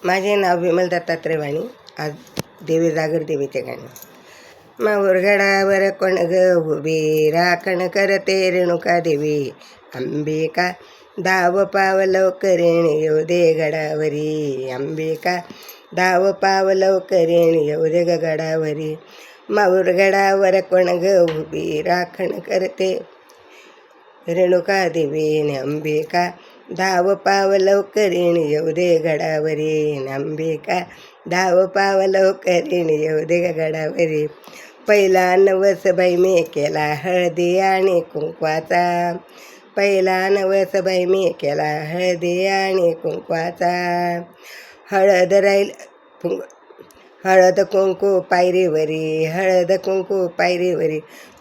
माझे नाव विमल दत्तात्रय वाणी. आज देवी जागर देवीचे गाणे. माऊर गडावर कोण ग उभी, राखण करते रेणुका देवी. अंबिका धाव पाव लवकरेण येऊ दे गडावरी. अंबिका धाव पाव लवकरेण येऊ दे गडावरी. माऊर गडावर कोण ग उभी, राखण करते रेणुका देवी. अंबिका धाव पाव लवकरीण येऊ दे गडावरी. अंबिका धाव पाव लवकरीण येऊ दे गडावरी. पहिला नवस बाई मी केला हळदी आणि कुंकवाचा. पहिला नवस बाई मी केला हळदी आणि कुंकवाचा. हळद राहील हळद कुंकू पायरीवरी, हळद कुंकू पायरीवरी.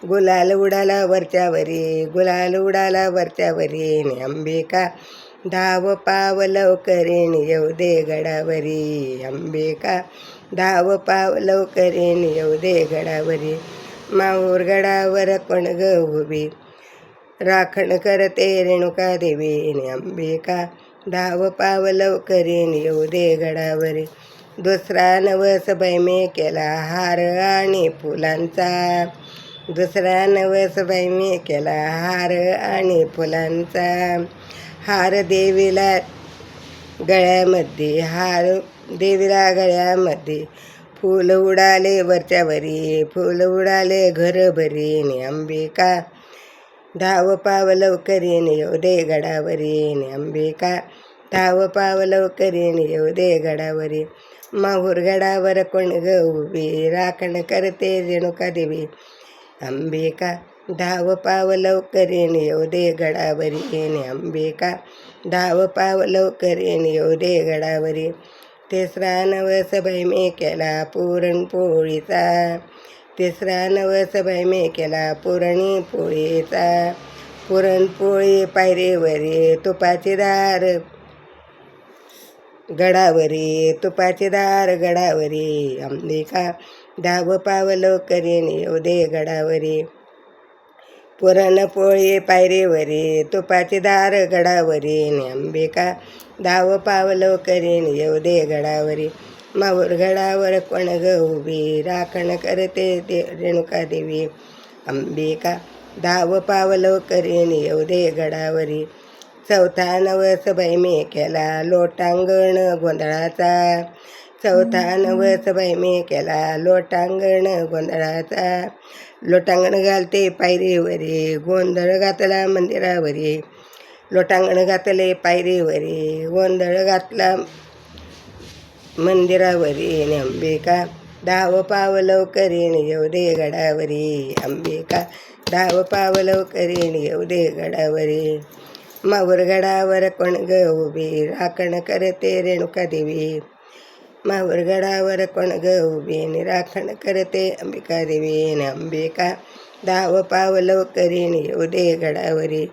गुलाल उडाला वरच्यावरी, गुलाल उडाला वरच्यावरी. अंबिका धाव पाव लवकरीण येऊ दे गडावरी. अंबिका धाव पाव लवकरीण येऊ दे गडावरी. माऊर गडावर कोण ग उभी, राखण करते रेणुका देवी. अंबिका धाव पाव लवकरीण येऊ दे गडावरी. दुसरा नवस बाई मी केला हार आणि फुलांचा. दुसरा नवस बाई मी केला हार आणि फुलांचा. हार देवीला गळ्यामध्ये, हार देवीला गळ्यामध्ये. फूल उडाले वरच्यावरी, फूल उडाले घरभरी. अंबिका धाव पाव लवकरीण येऊ दे गडावरी. अंबिका धाव पाव लवकरीण येऊ दे गडावरी. माहूर गडावर कोण ग उभी, राखण करते रेणुका देवी. अंबिका धाव पाव लवकरीण येऊ दे गडावरी. अंबिका धाव पाव लवकरीण येऊ दे गडावरी. तिसरा नवस बाई मी केला पुरणपोळीचा. तिसरा नवस बाई मी केला पुरणपोळीचा. पुरणपोळी पायरीवरी, तुपाची दार गडावरी, तुपाची दार गडावरी. अंबिका धाव पाव लवकरीण येऊ दे गडावरी. पुरणपोळी पायरीवरी, तुपाची दार गडावरी. अंबिका धाव पाव लवकरीण येऊ दे गडावरी. माऊर गडावर कोण ग उभी, राखण करते रेणुका देवी. अंबिका धाव पाव लवकरीण येऊ दे गडावरी. चौथा नवस बाई मी केला लोटांगण गोंधळाचा. चौथा नवस बाई मी केला लोटांगण गोंधळाचा. लोटांगण घालते पायरीवरी, गोंधळ घातला मंदिरावरी. लोटांगण घातले पायरीवरी, गोंधळ घातला मंदिरावरी. अंबिका धाव पाव लवकरीण येऊ दे गडावरी. अंबिका धाव पाव लवकरीण येऊ दे गडावरी. माऊर गडावर कोण ग उभी, राखण करते रेणुका देवी. माऊर गडावर कोण ग उभी, राखण करते अंबिका देवी. अंबिका धाव पाव लवकरीण येऊ दे गडावरी.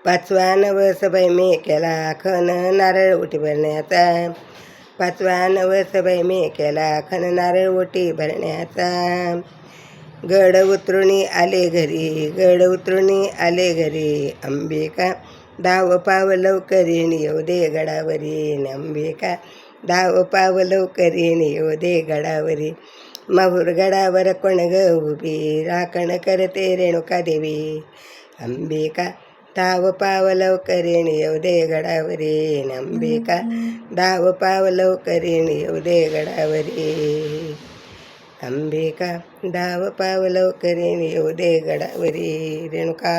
पाचवा नवस बाई मी केला खण नारळ ओटी भरण्याचा. पाचवा नवस बाई मी केला खण नारळ ओटी भरण्याचा. गड उतरुणी आले घरी, गड उतरुणी आले घरी. अंबिका धाव पाव लवकरीण येऊ दे गडावरी. अंबिका धाव पाव लवकरीण येऊ दे गडावरी. माहूर गडावर कोण ग उभी, राखण करते रेणुका देवी. अंबिका धाव पाव लवकरीण येऊ दे गडावरी. अंबिका धाव पाव लवकरीण येऊ दे गडावरी. अंबिका धाव पाव लवकरीण येऊ दे गडावरी. रेणुका